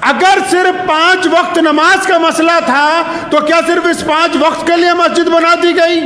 اگر صرف 5 وقت نماز کا مسئلہ تھا تو کیا صرف اس 5 وقت کے لیے مسجد بنا دی گئی؟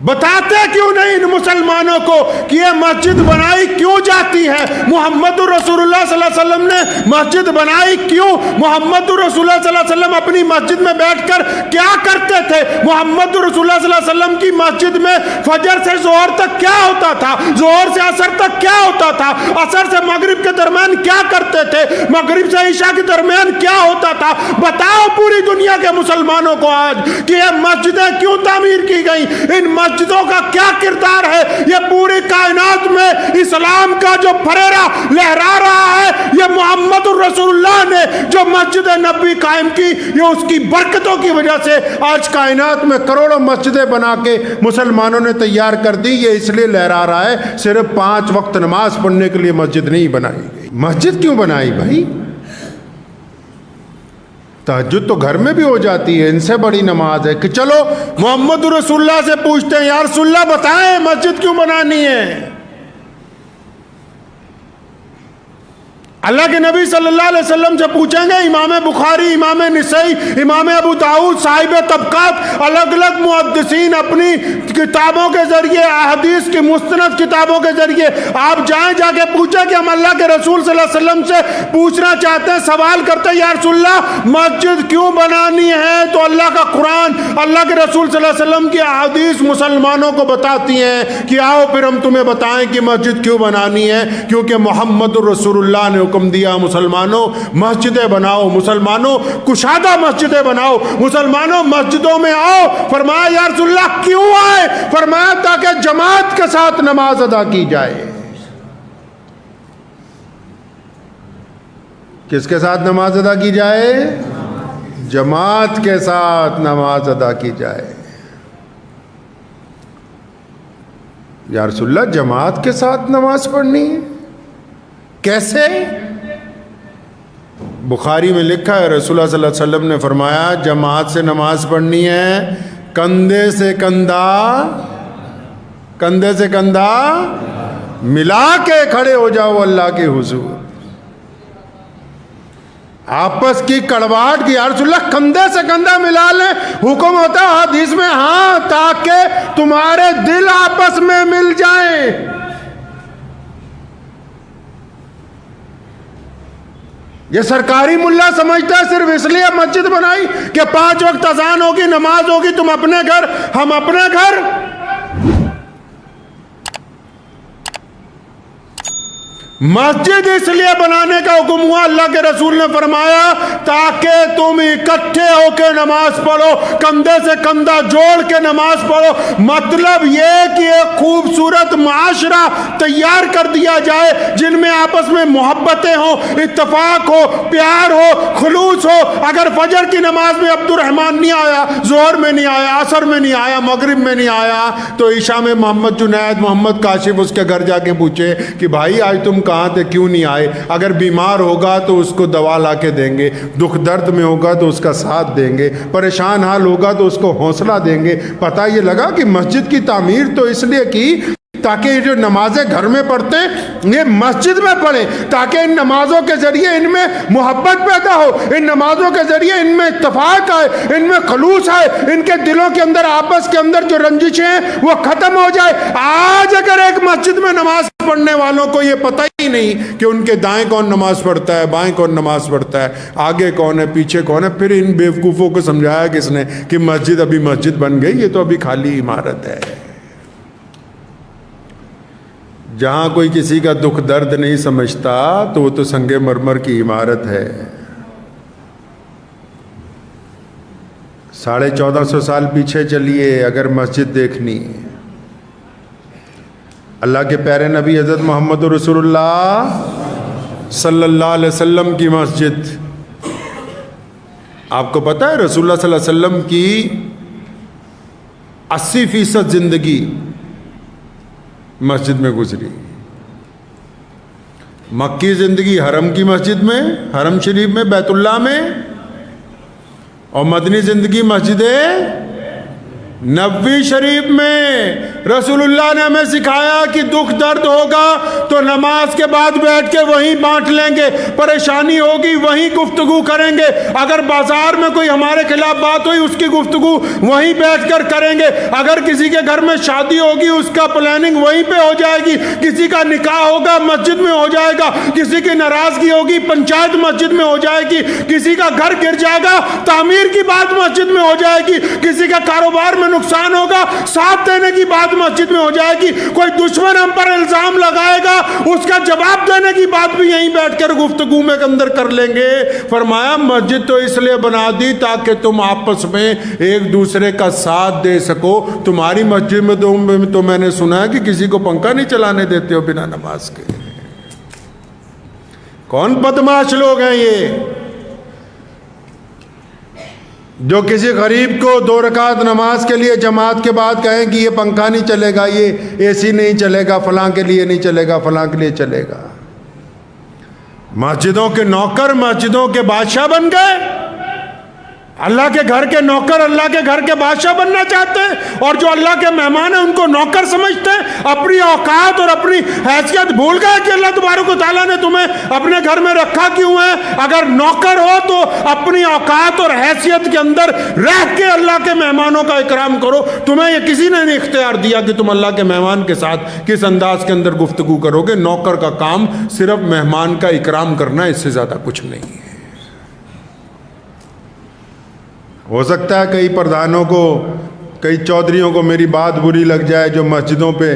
بتاتے کیوں نہیں ان مسلمانوں کو کہ یہ مسجد بنائی کیوں جاتی ہے؟ محمد رسول اللہ صلی اللہ علیہ وسلم نے مسجد بنائی کیوں؟ محمد رسول اللہ صلی اللہ علیہ وسلم اپنی مسجد میں بیٹھ کر کیا کرتے تھے؟ محمد رسول اللہ صلی اللہ علیہ وسلم کی مسجد میں فجر سے ظہر تک کیا ہوتا تھا؟ ظہر سے عصر تک کیا ہوتا تھا؟ عصر سے مغرب کے درمیان کیا کرتے تھے؟ مغرب سے عشاء کے درمیان کیا ہوتا تھا؟ بتاؤ پوری دنیا کے مسلمانوں کو آج کہ یہ مسجدیں کیوں تعمیر کی گئیں؟ ان مسجدوں کا کیا کردار ہے؟ یہ پوری کائنات میں اسلام کا جو پھریرا لہرا رہا ہے، یہ محمد رسول اللہ نے جو مسجد نبوی قائم کی، یہ اس کی برکتوں کی وجہ سے آج کائنات میں کروڑوں مسجدیں بنا کے مسلمانوں نے تیار کر دی۔ یہ اس لیے لہرا رہا ہے، صرف 5 وقت نماز پڑھنے کے لیے مسجد نہیں بنائی گئی۔ مسجد کیوں بنائی بھائی؟ تہجد تو گھر میں بھی ہو جاتی ہے، ان سے بڑی نماز ہے کہ چلو محمد رسول اللہ سے پوچھتے ہیں، یا رسول اللہ بتائیں مسجد کیوں بنانی ہے؟ اللہ کے نبی صلی اللہ علیہ وسلم سے پوچھیں گے، امام بخاری، امام نسائی، امام ابو داؤد، صاحب طبقات، الگ الگ محدثین اپنی کتابوں کے ذریعے، احادیث کی مستند کتابوں کے ذریعے آپ جائیں، جا کے پوچھیں کہ ہم اللہ کے رسول صلی اللہ علیہ وسلم سے پوچھنا چاہتے ہیں، سوال کرتے ہیں، یا رسول اللہ مسجد کیوں بنانی ہے؟ تو اللہ کا قرآن، اللہ کے رسول صلی اللہ علیہ وسلم کی احادیث مسلمانوں کو بتاتی ہیں کہ آؤ پھر ہم تمہیں بتائیں کہ مسجد کیوں بنانی ہے۔ کیونکہ محمد رسول اللہ نے حکم دیا، مسلمانوں مسجدیں بناؤ، مسلمانوں کشادہ مسجدیں بناؤ، مسلمانوں مسجدوں میں آؤ۔ فرمایا یا رسول اللہ کیوں آئے؟ فرمایا تاکہ جماعت کے ساتھ نماز ادا کی جائے۔ کس کے ساتھ نماز ادا کی جائے؟ جماعت کے ساتھ نماز ادا کی جائے۔ یا رسول اللہ جماعت کے ساتھ نماز پڑھنی ہے، کیسے؟ بخاری میں لکھا ہے، رسول اللہ صلی اللہ علیہ وسلم نے فرمایا جماعت سے نماز پڑھنی ہے، کندھے سے کندھا ملا کے کھڑے ہو جاؤ اللہ کے حضور۔ آپس کی کڑواہٹ کی، یا رسول اللہ کندھے سے کندھا ملا لیں، حکم ہوتا ہے حدیث میں، ہاں تاکہ تمہارے دل آپس میں مل جائیں۔ یہ سرکاری ملا سمجھتا ہے صرف اس لیے مسجد بنائی کہ 5 وقت اذان ہوگی، نماز ہوگی، تم اپنے گھر ہم اپنے گھر۔ مسجد اس لیے بنانے کا حکم ہوا، اللہ کے رسول نے فرمایا تاکہ تم اکٹھے ہو کے نماز پڑھو، کندھے سے کندھا جوڑ کے نماز پڑھو۔ مطلب یہ کہ ایک خوبصورت معاشرہ تیار کر دیا جائے جن میں آپس میں محبتیں ہوں، اتفاق ہو، پیار ہو، خلوص ہو۔ اگر فجر کی نماز میں عبد الرحمن نہیں آیا، ظہر میں نہیں آیا، عصر میں نہیں آیا، مغرب میں نہیں آیا، تو عشاء میں محمد جنید، محمد کاشف اس کے گھر جا کے پوچھے کہ بھائی آج تم کہاں تھے، کیوں نہیں آئے؟ اگر بیمار ہوگا تو اس کو دوا لا کے دیں گے، دکھ درد میں ہوگا تو اس کا ساتھ دیں گے، پریشان حال ہوگا تو اس کو حوصلہ دیں گے۔ پتہ یہ لگا کہ مسجد کی تعمیر تو اس لیے کی تاکہ یہ جو نمازیں گھر میں پڑھتے ہیں یہ مسجد میں پڑھیں، تاکہ ان نمازوں کے ذریعے ان میں محبت پیدا ہو، ان نمازوں کے ذریعے ان میں اتفاق آئے، ان میں خلوص آئے، ان کے دلوں کے اندر آپس کے اندر جو رنجشیں ہیں وہ ختم ہو جائے۔ آج اگر ایک مسجد میں نماز پڑھنے والوں کو یہ پتہ ہی نہیں کہ ان کے دائیں کون نماز پڑھتا ہے، بائیں کون نماز پڑھتا ہے، آگے کون ہے، پیچھے کون ہے، پھر ان بیوقوفوں کو سمجھایا کس نے کہ مسجد ابھی مسجد بن گئی، یہ تو ابھی خالی عمارت ہے۔ جہاں کوئی کسی کا دکھ درد نہیں سمجھتا تو وہ تو سنگ مرمر کی عمارت ہے۔ 1450 سال پیچھے چلیے، اگر مسجد دیکھنی، اللہ کے پیارے نبی حضرت محمد رسول اللہ صلی اللہ علیہ وسلم کی مسجد، آپ کو پتہ ہے رسول اللہ صلی اللہ علیہ وسلم کی 80% زندگی مسجد میں گزری۔ مکی زندگی حرم کی مسجد میں، حرم شریف میں، بیت اللہ میں، اور مدنی زندگی مسجد نبوی شریف میں رسولullah نے ہمیں سکھایا کہ دکھ درد ہوگا تو نماز کے بعد بیٹھ کے وہیں بانٹ لیں گے، پریشانی ہوگی وہیں گفتگو کریں گے، اگر بازار میں کوئی ہمارے خلاف بات ہوئی اس کی گفتگو وہیں بیٹھ کر کریں گے، اگر کسی کے گھر میں شادی ہوگی اس کا پلاننگ وہیں پہ ہو جائے گی، کسی کا نکاح ہوگا مسجد میں ہو جائے گا، کسی کی ناراضگی ہوگی پنچایت مسجد میں ہو جائے گی، کسی کا گھر گر جائے گا تعمیر کی بات مسجد میں ہو جائے گی، کسی کا کاروبار میں نقصان ہوگا ساتھ دینے کی بات مسجد میں ہو جائے گی، کوئی دشمن ہم پر الزام لگائے گا اس کا جواب دینے کی بات بھی یہیں بیٹھ کر گفتگو میں اندر کر لیں گے۔ فرمایا مسجد تو اس لیے بنا دی تاکہ تم آپس میں ایک دوسرے کا ساتھ دے سکو۔ تمہاری مسجد میں تو میں نے سنا ہے کہ کسی کو پنکھا نہیں چلانے دیتے ہو بنا نماز کے۔ کون بدمعاش لوگ ہیں یہ جو کسی غریب کو 2 رکعت نماز کے لیے جماعت کے بعد کہیں کہ یہ پنکھا نہیں چلے گا، یہ اے سی نہیں چلے گا، فلاں کے لیے نہیں چلے گا، فلاں کے لیے چلے گا۔ مسجدوں کے نوکر مسجدوں کے بادشاہ بن گئے، اللہ کے گھر کے نوکر اللہ کے گھر کے بادشاہ بننا چاہتے ہیں، اور جو اللہ کے مہمان ہیں ان کو نوکر سمجھتے ہیں، اپنی اوقات اور اپنی حیثیت بھول گئے کہ اللہ تبارک و تعالیٰ نے تمہیں اپنے گھر میں رکھا کیوں ہے۔ اگر نوکر ہو تو اپنی اوقات اور حیثیت کے اندر رہ کے اللہ کے مہمانوں کا اکرام کرو۔ تمہیں یہ کسی نے نہیں اختیار دیا کہ تم اللہ کے مہمان کے ساتھ کس انداز کے اندر گفتگو کرو گے۔ نوکر کا کام صرف مہمان کا اکرام کرنا، اس سے زیادہ کچھ نہیں ہے۔ ہو سکتا ہے کئی پردھانوں کو کئی چودھریوں کو میری بات بری لگ جائے جو مسجدوں پہ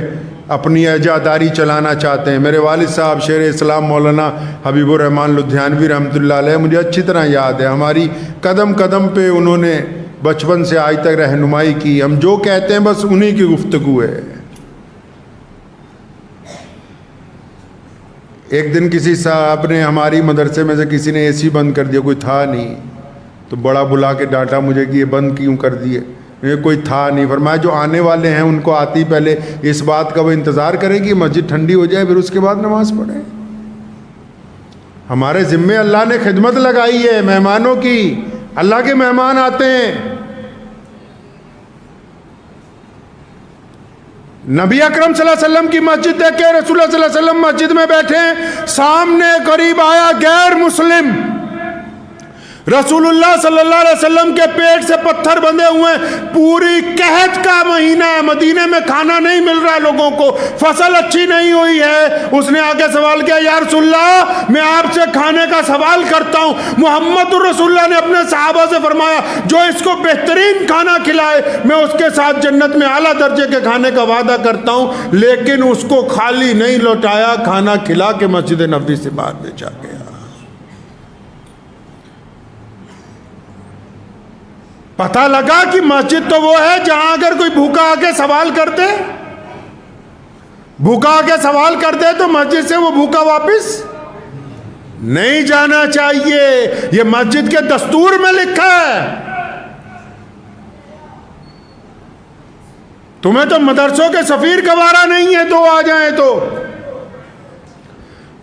اپنی اعزاداری چلانا چاہتے ہیں۔ میرے والد صاحب شیر اسلام مولانا حبیب الرحمن لدھیانوی رحمۃ اللہ علیہ مجھے اچھی طرح یاد ہے، ہماری قدم قدم پہ انہوں نے بچپن سے آج تک رہنمائی کی، ہم جو کہتے ہیں بس انہی کی گفتگو ہے۔ ایک دن کسی صاحب نے ہماری مدرسے میں سے کسی نے اے سی بند کر دیا، کوئی تھا نہیں تو بڑا بلا کے ڈانٹا مجھے کہ یہ بند کیوں کر دیے، یہ کوئی تھا نہیں۔ فرمایا جو آنے والے ہیں ان کو آتی پہلے اس بات کا وہ انتظار کرے کہ مسجد ٹھنڈی ہو جائے پھر اس کے بعد نماز پڑھیں۔ ہمارے ذمے اللہ نے خدمت لگائی ہے مہمانوں کی، اللہ کے مہمان آتے ہیں۔ نبی اکرم صلی اللہ علیہ وسلم کی مسجد دیکھے، رسول اللہ صلی اللہ علیہ وسلم مسجد میں بیٹھے ہیں، سامنے قریب آیا غیر مسلم، رسول اللہ صلی اللہ علیہ وسلم کے پیٹ سے پتھر بندھے ہوئے ہیں، پوری قحط کا مہینہ ہے، مدینے میں کھانا نہیں مل رہا لوگوں کو، فصل اچھی نہیں ہوئی ہے۔ اس نے آگے سوال کیا، یا رسول اللہ میں آپ سے کھانے کا سوال کرتا ہوں۔ محمد الرسول اللہ نے اپنے صحابہ سے فرمایا جو اس کو بہترین کھانا کھلائے میں اس کے ساتھ جنت میں اعلیٰ درجے کے کھانے کا وعدہ کرتا ہوں، لیکن اس کو خالی نہیں لوٹایا، کھانا کھلا کے مسجد نبوی سے باہر بھیجا گیا۔ پتہ لگا کہ مسجد تو وہ ہے جہاں اگر کوئی بھوکا آ کے سوال کرتے تو مسجد سے وہ بھوکا واپس نہیں جانا چاہیے۔ یہ مسجد کے دستور میں لکھا ہے۔ تمہیں تو مدرسوں کے سفیر گوارا نہیں ہے تو آ جائیں تو،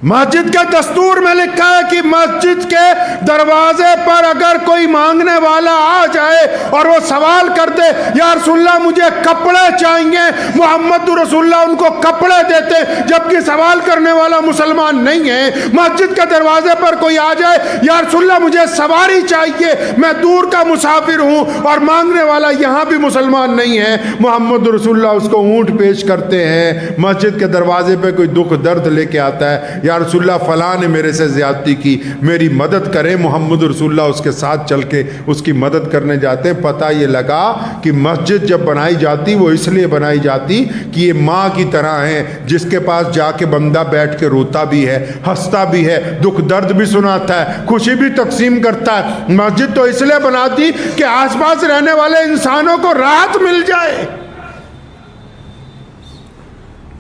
مسجد کے دستور میں لکھا ہے کہ مسجد کے دروازے پر اگر کوئی مانگنے والا آ جائے اور وہ سوال کر دے یا رسول اللہ مجھے کپڑے چاہیے، محمد رسول اللہ ان کو کپڑے دیتے، جبکہ سوال کرنے والا مسلمان نہیں ہے۔ مسجد کے دروازے پر کوئی آ جائے یا رسول اللہ مجھے سواری چاہیے، میں دور کا مسافر ہوں، اور مانگنے والا یہاں بھی مسلمان نہیں ہے، محمد رسول اللہ اس کو اونٹ پیش کرتے ہیں۔ مسجد کے دروازے پہ کوئی دکھ درد لے کے آتا ہے، یا رسول اللہ فلاں نے میرے سے زیادتی کی، میری مدد کریں، محمد رسول اللہ اس کے ساتھ چل کے اس کی مدد کرنے جاتے ہیں۔ پتہ یہ لگا کہ مسجد جب بنائی جاتی وہ اس لیے بنائی جاتی کہ یہ ماں کی طرح ہیں جس کے پاس جا کے بندہ بیٹھ کے روتا بھی ہے، ہنستا بھی ہے، دکھ درد بھی سناتا ہے، خوشی بھی تقسیم کرتا ہے۔ مسجد تو اس لیے بناتی کہ آس پاس رہنے والے انسانوں کو راحت مل جائے،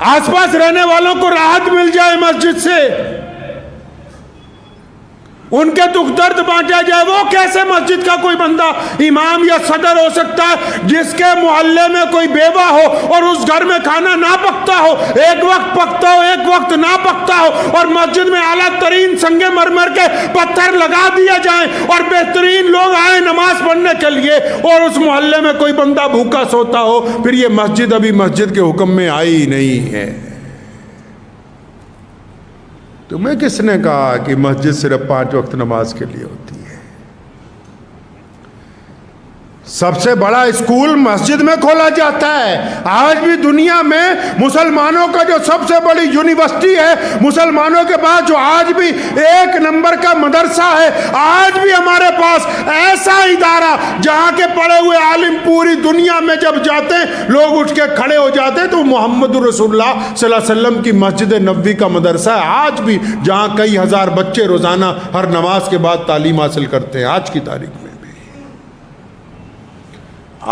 آس پاس رہنے والوں کو راحت مل جائے مسجد سے، ان کے دکھ درد بانٹا جائے، وہ کیسے مسجد کا کوئی بندہ امام یا صدر ہو سکتا ہے جس کے محلے میں کوئی بیوہ ہو اور اس گھر میں کھانا نہ پکتا ہو، ایک وقت پکتا ہو ایک وقت نہ پکتا ہو، اور مسجد میں اعلیٰ ترین سنگ مرمر کے پتھر لگا دیا جائیں اور بہترین لوگ آئیں نماز پڑھنے کے لیے، اور اس محلے میں کوئی بندہ بھوکا سوتا ہو، پھر یہ مسجد ابھی مسجد کے حکم میں آئی نہیں ہے۔ تمہیں کس نے کہا کہ مسجد صرف 5 وقت نماز کے لیے ہوتی ہے؟ سب سے بڑا اسکول مسجد میں کھولا جاتا ہے۔ آج بھی دنیا میں مسلمانوں کا جو سب سے بڑی یونیورسٹی ہے، مسلمانوں کے پاس جو آج بھی 1 نمبر کا مدرسہ ہے، آج بھی ہمارے پاس ایسا ادارہ جہاں کے پڑھے ہوئے عالم پوری دنیا میں جب جاتے ہیں لوگ اٹھ کے کھڑے ہو جاتے ہیں، تو محمد رسول اللہ صلی اللہ علیہ وسلم کی مسجد نبوی کا مدرسہ ہے آج بھی، جہاں کئی ہزار بچے روزانہ ہر نماز کے بعد تعلیم حاصل کرتے ہیں آج کی تاریخ میں۔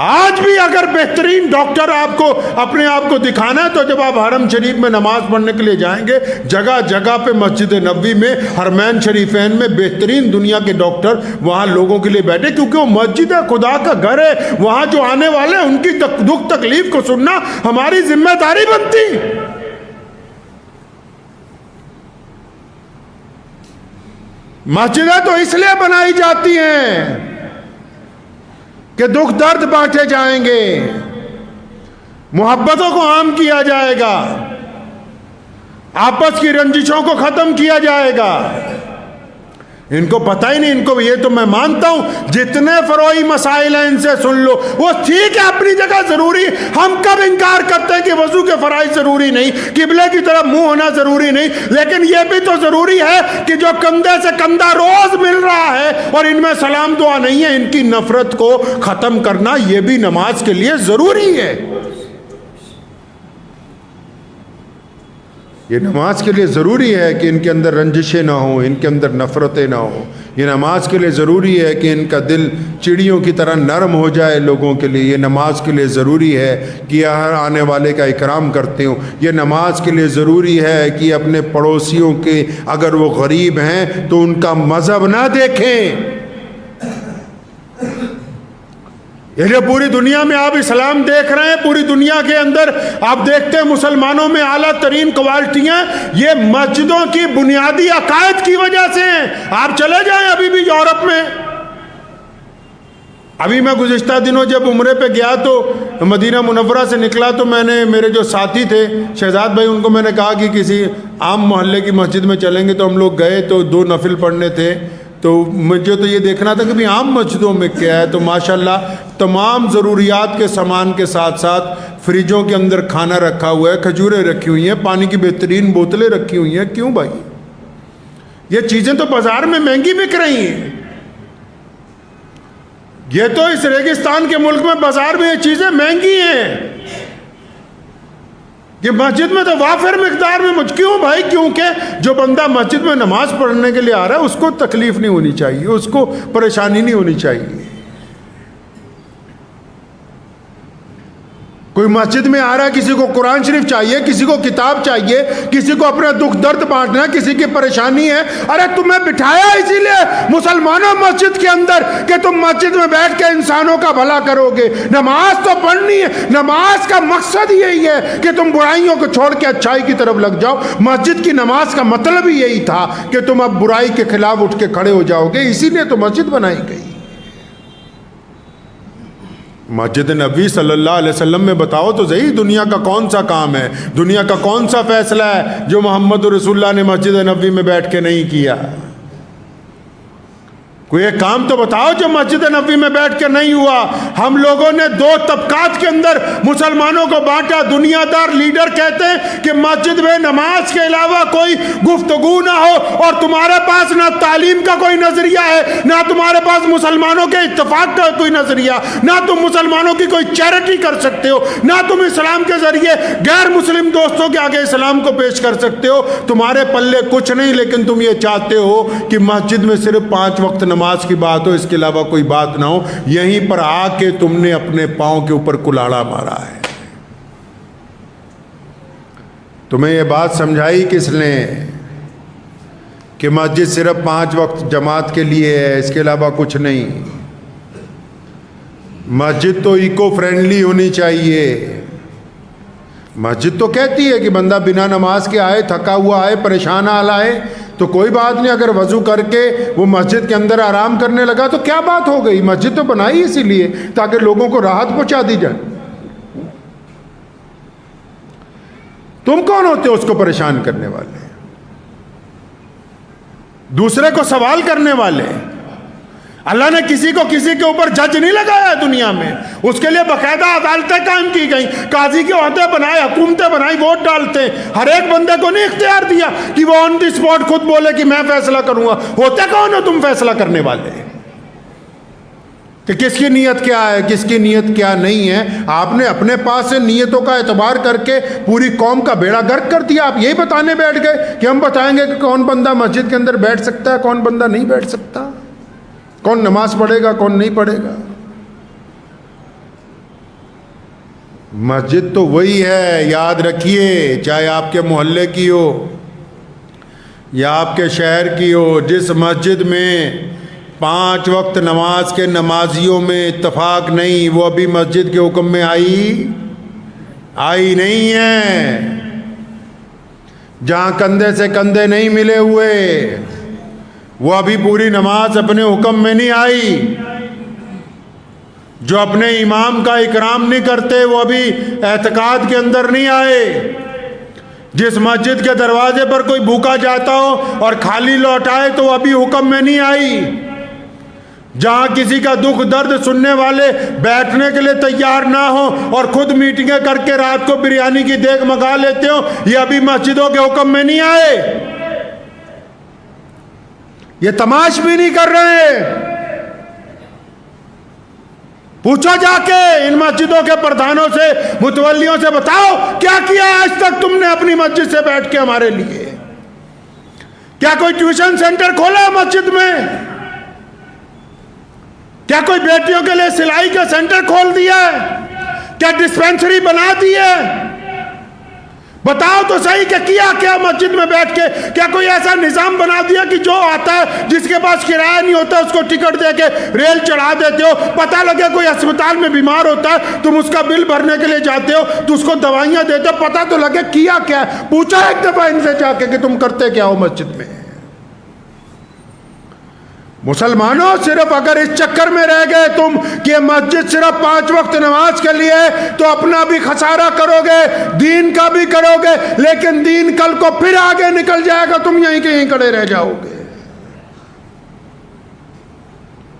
آج بھی اگر بہترین ڈاکٹر آپ کو اپنے آپ کو دکھانا ہے تو جب آپ حرم شریف میں نماز پڑھنے کے لیے جائیں گے، جگہ جگہ پہ مسجد نبوی میں، حرمین شریفین میں بہترین دنیا کے ڈاکٹر وہاں لوگوں کے لیے بیٹھے، کیونکہ وہ مسجد خدا کا گھر ہے، وہاں جو آنے والے ہیں ان کی دکھ تکلیف کو سننا ہماری ذمہ داری بنتی۔ مسجدیں تو اس لیے بنائی جاتی ہیں کہ دکھ درد بانٹے جائیں گے، محبتوں کو عام کیا جائے گا، آپس کی رنجشوں کو ختم کیا جائے گا۔ ان کو پتہ ہی نہیں، ان کو یہ تو میں مانتا ہوں جتنے فروعی مسائل ہیں ان سے سن لو، وہ ٹھیک ہے اپنی جگہ ضروری، ہم کب انکار کرتے ہیں کہ وضو کے فرائض ضروری نہیں، قبلے کی طرف منہ ہونا ضروری نہیں، لیکن یہ بھی تو ضروری ہے کہ جو کندھے سے کندھا روز مل رہا ہے اور ان میں سلام دعا نہیں ہے، ان کی نفرت کو ختم کرنا یہ بھی نماز کے لیے ضروری ہے۔ یہ نماز کے لیے ضروری ہے کہ ان کے اندر رنجشیں نہ ہوں، ان کے اندر نفرتیں نہ ہوں۔ یہ نماز کے لیے ضروری ہے کہ ان کا دل چڑیوں کی طرح نرم ہو جائے لوگوں کے لیے۔ یہ نماز کے لیے ضروری ہے کہ ہر آنے والے کا اکرام کرتے ہوں۔ یہ نماز کے لیے ضروری ہے کہ اپنے پڑوسیوں کے اگر وہ غریب ہیں تو ان کا مذہب نہ دیکھیں۔ یہ پوری دنیا میں آپ اسلام دیکھ رہے ہیں، پوری دنیا کے اندر آپ دیکھتے ہیں مسلمانوں میں اعلیٰ ترین کوالٹیاں یہ مسجدوں کی بنیادی عقائد کی وجہ سے ہیں۔ آپ چلے جائیں ابھی بھی یورپ میں، ابھی میں گزشتہ دنوں جب عمرے پہ گیا تو مدینہ منورہ سے نکلا تو میں نے میرے جو ساتھی تھے شہزاد بھائی، ان کو میں نے کہا کہ کسی عام محلے کی مسجد میں چلیں گے، تو ہم لوگ گئے تو 2 نفل پڑھنے تھے، تو مجھے تو یہ دیکھنا تھا کہ بھی عام مسجدوں میں کیا ہے، تو ماشاءاللہ تمام ضروریات کے سامان کے ساتھ ساتھ فریجوں کے اندر کھانا رکھا ہوا ہے، کھجوریں رکھی ہوئی ہیں، پانی کی بہترین بوتلیں رکھی ہوئی ہیں۔ کیوں بھائی؟ یہ چیزیں تو بازار میں مہنگی بک رہی ہیں، یہ تو اس ریگستان کے ملک میں بازار میں یہ چیزیں مہنگی ہیں، یہ مسجد میں تو وافر مقدار میں کیوں بھائی؟ کیونکہ جو بندہ مسجد میں نماز پڑھنے کے لیے آ رہا ہے اس کو تکلیف نہیں ہونی چاہیے، اس کو پریشانی نہیں ہونی چاہیے۔ کوئی مسجد میں آ رہا ہے، کسی کو قرآن شریف چاہیے، کسی کو کتاب چاہیے، کسی کو اپنا دکھ درد بانٹنا ہے، کسی کی پریشانی ہے، ارے تمہیں بٹھایا اسی لیے مسلمانوں مسجد کے اندر کہ تم مسجد میں بیٹھ کے انسانوں کا بھلا کرو گے۔ نماز تو پڑھنی ہے، نماز کا مقصد یہی ہے کہ تم برائیوں کو چھوڑ کے اچھائی کی طرف لگ جاؤ۔ مسجد کی نماز کا مطلب ہی یہی تھا کہ تم اب برائی کے خلاف اٹھ کے کھڑے ہو جاؤ گے، اسی لیے تو مسجد بنائی گئی۔ مسجد نبوی صلی اللہ علیہ وسلم میں بتاؤ تو صحیح، دنیا کا کون سا کام ہے، دنیا کا کون سا فیصلہ ہے جو محمد رسول اللہ نے مسجد نبوی میں بیٹھ کے نہیں کیا؟ کوئی ایک کام تو بتاؤ جو مسجد نبوی میں بیٹھ کے نہیں ہوا۔ ہم لوگوں نے 2 طبقات کے اندر مسلمانوں کو بانٹا۔ دنیا دار لیڈر کہتے ہیں کہ مسجد میں نماز کے علاوہ کوئی گفتگو نہ ہو، اور تمہارے پاس نہ تعلیم کا کوئی نظریہ ہے، نہ تمہارے پاس مسلمانوں کے اتفاق کا کوئی نظریہ، نہ تم مسلمانوں کی کوئی چیریٹی کر سکتے ہو، نہ تم اسلام کے ذریعے غیر مسلم دوستوں کے آگے اسلام کو پیش کر سکتے ہو۔ تمہارے پلے کچھ نہیں، لیکن تم یہ چاہتے ہو کہ مسجد میں صرف 5 وقت نماز کی بات ہو، اس کے علاوہ کوئی بات نہ ہو۔ یہیں پر آ کے تم نے اپنے پاؤں کے اوپر کلاڑا مارا ہے۔ تمہیں یہ بات سمجھائی کس نے کہ مسجد صرف 5 وقت جماعت کے لیے ہے، اس کے علاوہ کچھ نہیں۔ مسجد تو ایکو فرینڈلی ہونی چاہیے۔ مسجد تو کہتی ہے کہ بندہ بنا نماز کے آئے، تھکا ہوا آئے، پریشان حال آئے تو کوئی بات نہیں، اگر وضو کر کے وہ مسجد کے اندر آرام کرنے لگا تو کیا بات ہو گئی؟ مسجد تو بنائی اسی لیے تاکہ لوگوں کو راحت پہنچا دی جائے۔ تم کون ہوتے ہو اس کو پریشان کرنے والے، دوسرے کو سوال کرنے والے؟ اللہ نے کسی کو کسی کے اوپر جج نہیں لگایا دنیا میں، اس کے لیے باقاعدہ عدالتیں قائم کی گئیں، قاضی کے عہدے بنائے، حکومتیں بنائی، ووٹ ڈالتے ہیں۔ ہر ایک بندے کو نہیں اختیار دیا کہ وہ آن دی اسپاٹ خود بولے کہ میں فیصلہ کروں گا۔ ہوتے کون ہو تم فیصلہ کرنے والے کہ کس کی نیت کیا ہے، کس کی نیت کیا نہیں ہے؟ آپ نے اپنے پاس سے نیتوں کا اعتبار کر کے پوری قوم کا بیڑا گرک کر دیا۔ آپ یہی بتانے بیٹھ گئے کہ ہم بتائیں گے کہ کون بندہ مسجد کے اندر بیٹھ سکتا ہے، کون بندہ نہیں بیٹھ سکتا، کون نماز پڑھے گا، کون نہیں پڑھے گا۔ مسجد تو وہی ہے، یاد رکھیے، چاہے آپ کے محلے کی ہو یا آپ کے شہر کی ہو، جس مسجد میں 5 وقت نماز کے نمازیوں میں اتفاق نہیں، وہ ابھی مسجد کے حکم میں آئی نہیں ہے۔ جہاں کندھے سے کندھے نہیں ملے ہوئے، وہ ابھی پوری نماز اپنے حکم میں نہیں آئی۔ جو اپنے امام کا اکرام نہیں کرتے، وہ ابھی اعتقاد کے اندر نہیں آئے۔ جس مسجد کے دروازے پر کوئی بھوکا جاتا ہو اور خالی لوٹائے تو وہ ابھی حکم میں نہیں آئی۔ جہاں کسی کا دکھ درد سننے والے بیٹھنے کے لیے تیار نہ ہو اور خود میٹنگیں کر کے رات کو بریانی کی دیگ منگا لیتے ہو، یہ ابھی مسجدوں کے حکم میں نہیں آئے۔ یہ تماش بھی نہیں کر رہے۔ پوچھو جا کے ان مسجدوں کے پردھانوں سے، متولیوں سے، بتاؤ کیا کیا آج تک تم نے اپنی مسجد سے بیٹھ کے ہمارے لیے؟ کیا کوئی ٹیوشن سینٹر کھولا مسجد میں؟ کیا کوئی بیٹیوں کے لیے سلائی کا سینٹر کھول دیا ہے؟ کیا ڈسپینسری بنا دی ہے؟ بتاؤ تو صحیح کہ کیا مسجد میں بیٹھ کے؟ کیا کوئی ایسا نظام بنا دیا کہ جو آتا ہے، جس کے پاس کرایہ نہیں ہوتا، اس کو ٹکٹ دے کے ریل چڑھا دیتے ہو؟ پتہ لگے کوئی اسپتال میں بیمار ہوتا ہے، تم اس کا بل بھرنے کے لیے جاتے ہو تو اس کو دوائیاں دیتے ہو، پتہ تو لگے کیا ہے؟ پوچھا ایک دفعہ ان سے جا کے کہ تم کرتے کیا ہو مسجد میں؟ مسلمانوں، صرف اگر اس چکر میں رہ گئے تم کہ مسجد صرف 5 وقت نماز کے لیے تو اپنا بھی خسارہ کرو گے، دین کا بھی کرو گے، لیکن دین کل کو پھر آگے نکل جائے گا، تم یہیں کہیں کھڑے رہ جاؤ گے۔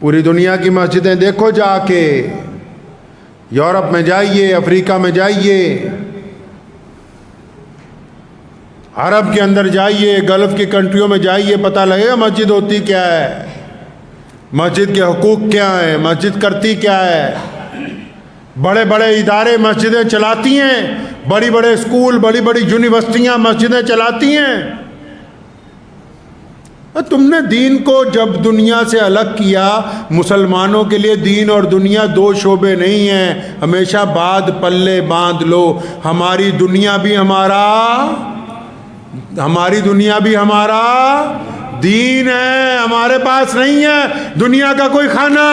پوری دنیا کی مسجدیں دیکھو جا کے، یورپ میں جائیے، افریقہ میں جائیے، عرب کے اندر جائیے، گلف کی کنٹریوں میں جائیے، پتہ لگے گا مسجد ہوتی کیا ہے، مسجد کے حقوق کیا ہیں، مسجد کرتی کیا ہے۔ بڑے بڑے ادارے مسجدیں چلاتی ہیں، بڑی بڑے اسکول، بڑی بڑی یونیورسٹیاں مسجدیں چلاتی ہیں۔ تم نے دین کو جب دنیا سے الگ کیا، مسلمانوں کے لیے دین اور دنیا 2 شعبے نہیں ہیں، ہمیشہ بعد پلے باندھ لو۔ ہماری دنیا بھی ہمارا دین ہے، ہمارے پاس نہیں ہے دنیا کا کوئی کھانا۔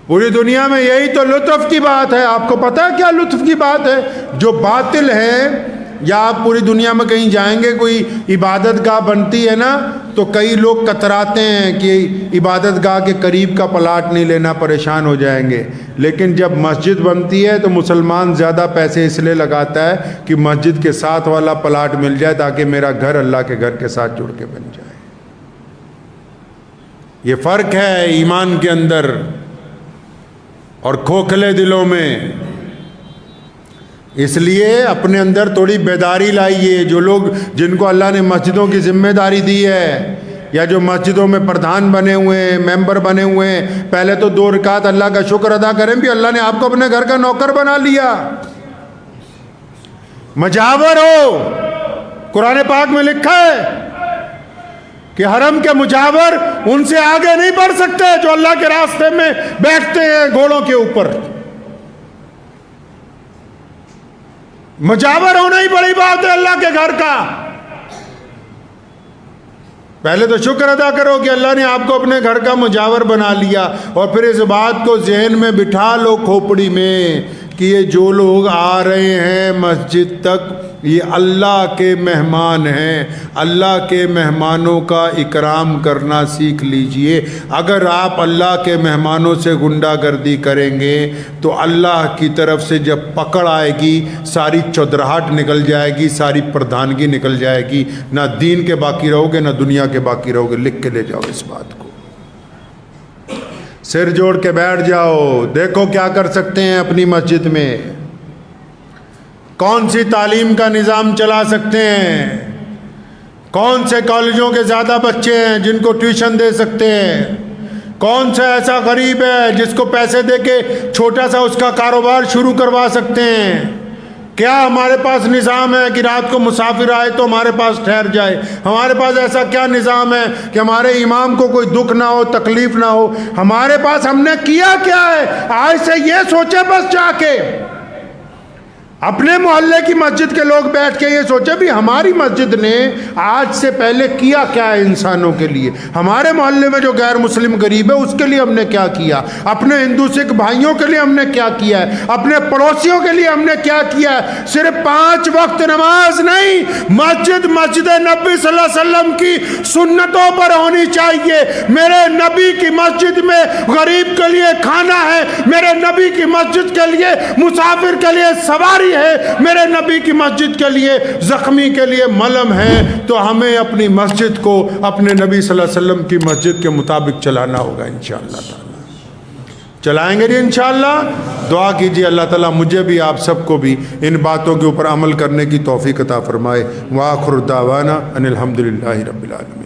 پوری دنیا میں یہی تو لطف کی بات ہے۔ آپ کو پتہ ہے کیا لطف کی بات ہے؟ جو باطل ہے، یا آپ پوری دنیا میں کہیں جائیں گے، کوئی عبادت گاہ بنتی ہے نا، تو کئی لوگ کتراتے ہیں کہ عبادت گاہ کے قریب کا پلاٹ نہیں لینا، پریشان ہو جائیں گے۔ لیکن جب مسجد بنتی ہے تو مسلمان زیادہ پیسے اس لیے لگاتا ہے کہ مسجد کے ساتھ والا پلاٹ مل جائے تاکہ میرا گھر اللہ کے گھر کے ساتھ جڑ کے بن جائے۔ یہ فرق ہے ایمان کے اندر اور کھوکھلے دلوں میں۔ اس لیے اپنے اندر تھوڑی بیداری لائیے۔ جو لوگ، جن کو اللہ نے مسجدوں کی ذمہ داری دی ہے، یا جو مسجدوں میں پردھان بنے ہوئے ہیں، ممبر بنے ہوئے ہیں، پہلے تو 2 رکعت اللہ کا شکر ادا کریں بھی اللہ نے آپ کو اپنے گھر کا نوکر بنا لیا، مجاور ہو۔ قرآن پاک میں لکھا ہے کہ حرم کے مجاور ان سے آگے نہیں بڑھ سکتے جو اللہ کے راستے میں بیٹھتے ہیں گھوڑوں کے اوپر۔ مجاور ہونا ہی بڑی بات ہے اللہ کے گھر کا۔ پہلے تو شکر ادا کرو کہ اللہ نے آپ کو اپنے گھر کا مجاور بنا لیا، اور پھر اس بات کو ذہن میں بٹھا لو کھوپڑی میں کہ یہ جو لوگ آ رہے ہیں مسجد تک یہ اللہ کے مہمان ہیں۔ اللہ کے مہمانوں کا اکرام کرنا سیکھ لیجئے۔ اگر آپ اللہ کے مہمانوں سے غنڈہ گردی کریں گے تو اللہ کی طرف سے جب پکڑ آئے گی ساری چودراہٹ نکل جائے گی، ساری پردھانگی نکل جائے گی، نہ دین کے باقی رہو گے نہ دنیا کے باقی رہو گے۔ لکھ کے لے جاؤ اس بات کو، سر جوڑ کے بیٹھ جاؤ۔ دیکھو کیا کر سکتے ہیں اپنی مسجد میں، کون سی تعلیم کا نظام چلا سکتے ہیں، کون سے کالجوں کے زیادہ بچے ہیں جن کو ٹیوشن دے سکتے ہیں، کون سا ایسا غریب ہے جس کو پیسے دے کے چھوٹا سا اس کا کاروبار شروع کروا سکتے ہیں۔ کیا ہمارے پاس نظام ہے کہ رات کو مسافر آئے تو ہمارے پاس ٹھہر جائے؟ ہمارے پاس ایسا کیا نظام ہے کہ ہمارے امام کو کوئی دکھ نہ ہو، تکلیف نہ ہو؟ ہمارے پاس ہم نے کیا کیا ہے؟ آج سے یہ سوچے بس جا کے اپنے محلے کی مسجد کے لوگ بیٹھ کے یہ سوچے بھی ہماری مسجد نے آج سے پہلے کیا کیا ہے انسانوں کے لیے، ہمارے محلے میں جو غیر مسلم غریب ہے اس کے لیے ہم نے کیا کیا، اپنے ہندو سکھ بھائیوں کے لیے ہم نے کیا کیا ہے، اپنے پڑوسیوں کے لیے ہم نے کیا کیا ہے۔ صرف 5 وقت نماز نہیں، مسجد نبی صلی اللہ علیہ وسلم کی سنتوں پر ہونی چاہیے۔ میرے نبی کی مسجد میں غریب کے لیے کھانا ہے، میرے نبی کی مسجد کے لیے مسافر کے لیے سواری ہے، میرے نبی کی مسجد کے لیے زخمی کے لیے ملم ہے۔ تو ہمیں اپنی مسجد کو اپنے نبی صلی اللہ علیہ وسلم کی مسجد کے مطابق چلانا ہوگا انشاءاللہ تعالی۔ چلائیں گے جی انشاءاللہ۔ دعا کیجیے اللہ تعالیٰ مجھے بھی آپ سب کو بھی ان باتوں کے اوپر عمل کرنے کی توفیق عطا فرمائے۔ وآخر دعوانا ان الحمدللہ رب العالمین۔